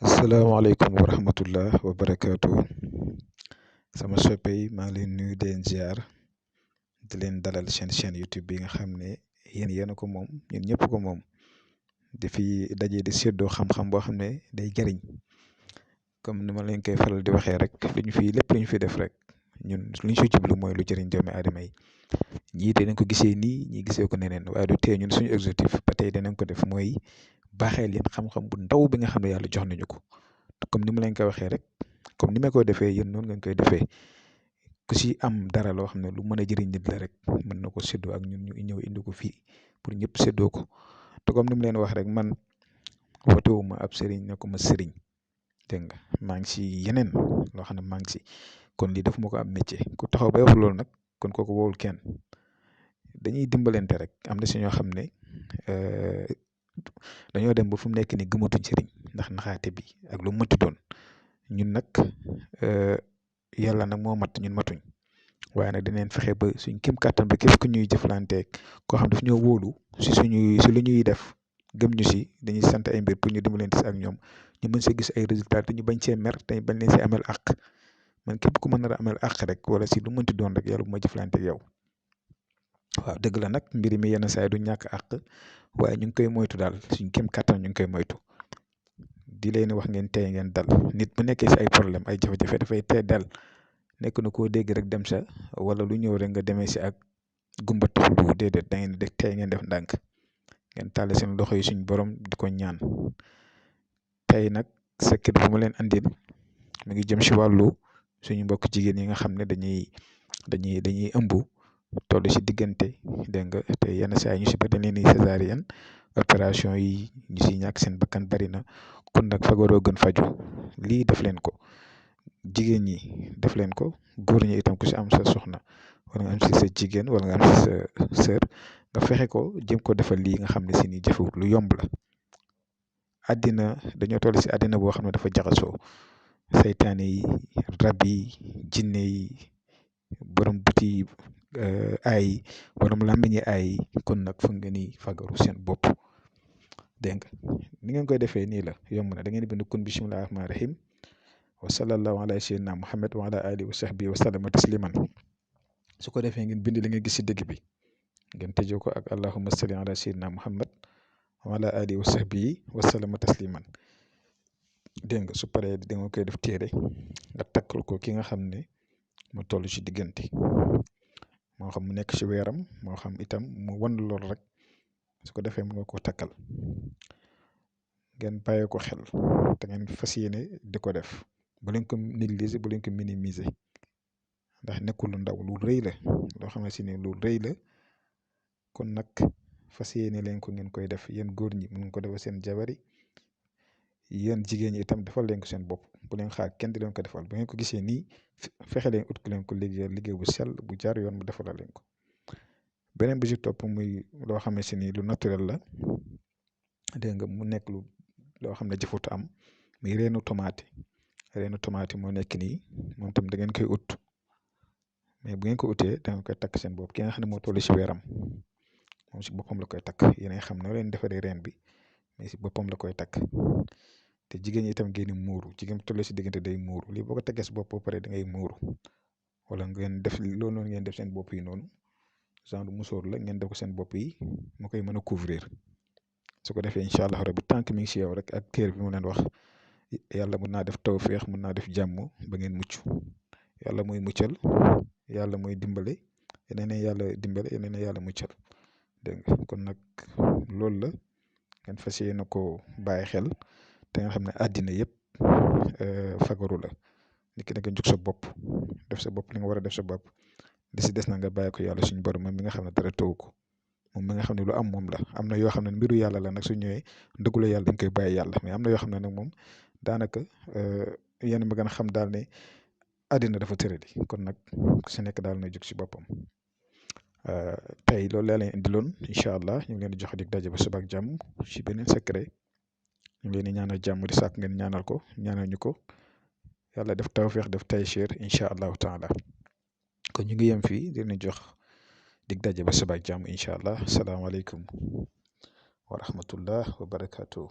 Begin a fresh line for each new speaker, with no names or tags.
asalaamaaleykum wa rahmatullah wa barakaatu sama soppe yi maa ngi leen nuyu di leen ziar di leen dalal seen chaîne YouTube bi nga xam ne yéen a ko moom ñun ñëpp ko moom di fi daje di séddoo xam-xam boo xam ne day jariñ comme ni ma leen koy faral di waxee rek lépp lu ñu fi def rek ñun lu ñu si jublu mooy lu jëriñ doomi aadama yi ñii dinañ ko gisee nii ñii gisee ko neneen waaye du tee ñun suñu objectif ba tey dinañ ko def mooy baaxee leen xam-xam bu ndaw bi nga xam ne yàlla jox nañu ko comme ni ma leen koy waxee rek comme ni ma ko defee yéen noonu ngeen koy defee ku si am dara loo xam ne lu mën a jëriñ nit la rek mën na ko séddoo ak ñun ñu ñëw indi ko fii pour ñëpp séddoo ko te comme ni mu leen wax rek man wootewuma ab sëriñ nekkuma sëriñ dégg nga maa ngi si yeneen loo xam ne maa ngi si kon lii def ma ko am métier ku taxaw bay wax loolu nag kon kooku wowul kenn dañuy dimbalante rek am na si ñoo xam ne dañoo dem ba fu mu nekk ni gëmatuñ sëriñ ndax naxaate bi ak lu mënti doon ñun nag yàlla nag moo mat ñun matuñ waaye nag dinañ fexe ba suñ kéem kàttan ba képp ku ñuy jëflanteeg koo xam daf ñoo wóolu si lu ñuy def gëm ñu si dañuy sant ay mbir pour ñu dimbalante si ak ñoom ñu mën see gis ay résultats te ñu bañ see mer te bañ leen si amel àq man képp ku mën a amel àq rek wala si lu mënti doon rek yàlla bu ma jëflanteeg yow. waaw dëgg la nag mbir mi yenn saa yi du ñàkk àq waaye ñu ngi koy moytu daal suñ kéem kàttan ñu ngi koy moytu di leen wax ngeen tey ngeen dal nit bu nekkee si ay problème ay jafe-jafe dafay tey dal nekk na koo dégg rek dem sa wala lu ñëw rek nga demee si ak gumba taxul déedéet da ngeen def tey ngeen def ndànk ngeen tàlle seen loxo yi suñ borom di ko ñaan tey nag secret bu ma leen andil mu ngi jëm si wàllu suñu mbokk jigéen yi nga xam ne dañuy ëmb toll si diggante dégg nga te yenn saa yi ñu si bëri leen ni césarienne opération yi ñu si ñàkk seen bakkan bari na kon nag fagaroo gën faju lii def leen ko jigéen ñi def leen ko góor ñi itam ku si am sa soxna wala nga am si sa jigéen wala nga am si sa sœur nga fexe ko jëm ko defal lii nga xam ne si ni jëfewut lu yomb la àddina dañoo toll si àddina boo xam ne dafa jaxasoo saytaane yi rab yi jinne yi borom buti ay borom làmmiñi ay kon nag fa nga ni fagaru seen bopp dégg nga ni ngeen koy defee nii la yomb na da ngeen bind kun bismillahi rahmaani rahim wa sallallahu ala sayyidina muhammad wa ala alihi wa sahbihi wa sallama tasliman su ko defee ngeen bind li nga gis si dëgg bi ngeen tëjee ko ak allahumma salli ala sayyidina muhammad wa ala alihi wa sahbihi wa sallama tasliman dégg nga su paree da nga koy def téere nga takkal ko ki nga xam ne mu toll si diggante moo xam mu nekk si weeram moo xam itam mu wan lool rek su ko defee mu nga ko takkal ngeen bàyyi ko xel te ngeen fas yéene di ko def bu leen ko négliger bu leen ko minimiser ndax nekkul lu ndaw lu rëy la loo xam ne si ne lu rëy la kon nag fas yéene leen ko ngeen koy def yéen góor ñi mën ko defal seen jabari yéen jigéen ñi itam defal leen ko seen bopp bu leen xaar kenn di leen ko defal bu ngeen ko gisee nii fexe leen ut ku leen ko liggéey bu sell bu jaar yoon mu defal leen ko beneen bi si topp muy loo xam ne si ni lu naturel la dégg nga mu nekk loo xam ne jëfutu am muy reenu tomate moo nekk nii moom tam da ngeen koy ut mais bu ngeen ko utee da ngeen koy takk seen bopp ki nga xam ne moo toll si weeram moom si boppam la koy takk yéen xam ne leen defaree reen bi mais si boppam la koy takk te jigéen ñi itam ngeen di muuru jigéen toll si diggante day muuru lii boo ko teggee si bopp ba pare da ngay muuru wala ngeen def loolu noonu ngeen def seen bopp yi noonu genre musóor la ngeen def ko seen bopp yi mu koy mën a couvrir su ko defee incha allah rabbi tànk mi ngi si yow rek ak téere bi mu leen wax yàlla mën naa def tawféex mën naa def jàmm ba ngeen mucc yàlla mooy muccal yàlla mooy dimbale yeneen yàlla dimbale yeneen yàlla muccal dégg nga kon nag loolu la ngeen fas yéene ko bàyyi xel te nga xam ne àddina yëpp fagaru la nit ki da nga jóg sa bopp def sa bopp li nga war a def sa bopp li si des na nga bàyyi ko yàlla suñu borom moom mi nga xam ne dara taw ko moom mi nga xam ne lu am moom la am na yoo xam ne mbiru yàlla la nag su ñëwee ndëggu yàlla dañ koy bàyyi yàlla mais am na yoo xam ne nag moom daanaka yéen ma gën a xam daal ne àddina dafa tëradi kon nag ku si nekk daal na jóg si boppam tey loolu laa leen indiloon incha allah ñu ngi leen di jox dig daje ba suba ak jàmm si beneen secret ñu ngi leen di ñaanal jàmm di sàkk ngeen ñaanal ko ñaanal ñu ko yàlla def tawféex def taysiir incha allahu taala kon ñu ngi yem fii di leen jox dig daje ba suba ak jàmm incha allah salaamaaleykum wa rahmatullah wa barakaatu.